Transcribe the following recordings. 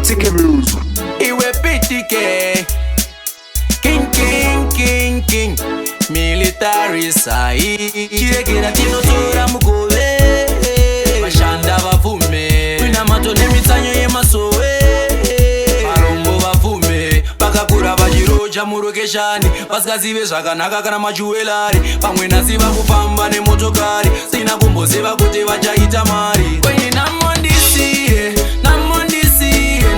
Pitike music. Iwe pitike. King. Military side. Chirekera tinotora mugove. Vashanda vafume. Kwina mato nemitsanyo yemasowe. Varombo vafume. Vakakura vachiroja murokeshani. Vasikazive zvakanaka kana majuwelari. Pamwe nhasi vakufamba nemotokari. Sina kumboziva kuti vachaita mari. Kwenye namondisiye.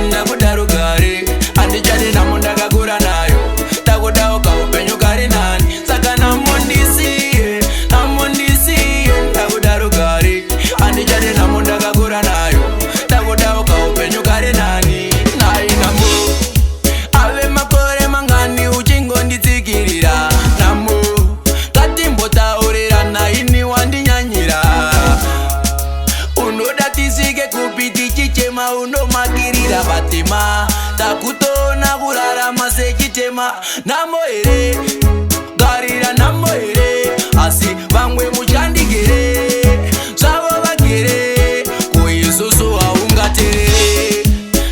Ndakudaro gare. Handichade namo ndakakura nayo. Takudawo kaupenyu kari nani. Saka namondisiye. Ndakudaro gare. Handichade namo ndakakura nayo. Takudawo kaupenyu kari nani. Nai namo. Ave makore mangani uchingonditsikirira. Namo. Katimbotaurira naini wandinyanyira. Unoda tisike kupiti chichema unomakirira Fatima. Takutona kurarama sechitema. Namo ere, garira namo ere. Asi vamwe muchandigere. Zvavo vagere, kuisusu haungaterere.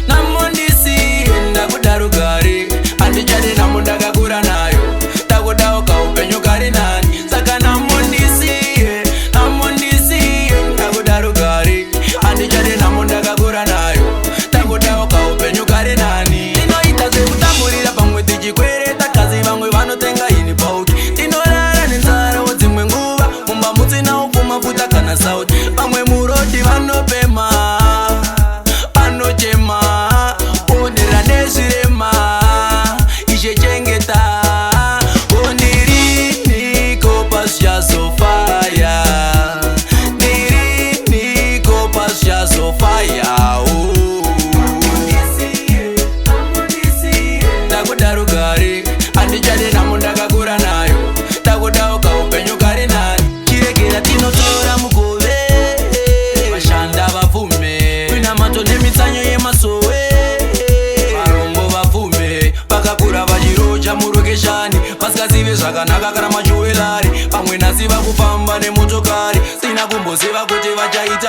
Namo ndisiye ndakudaro gare. Handichade namo ndakakura nayo. Takudawo kaupenyu kari nani. Saka namo ndisiye ndakudaro gare. Handichade namo ndakakura nayo. Takudawo kaupenyu kari nani. Tinoita zvekutamburira pamwe tichikwereta kazi vamwe vanotenga ini pauti. Tinorara nenzara dzimwe nguva mumba mutsina upfuma futa kana sauti. Vamwe muroti vanopema vanochema onera nezvirema ishe chengeta ondiriniko pasvazofaya ndiriniko pasvazofaya Takudaro gare. Handichade namo ndakakura nayo. Takudawo kaupenyu kari nani. Chirekera tinotora mugove. Vashanda vafume. Kwina mato nemitsanyo yemasowe. Varombo vafume. Vakakura vachiroja murokeshani. Vasikazive zvakanaka kana majuwelari. Pamwe nhasi vakufamba nemotokari. Sina kumboziva kuti vachaita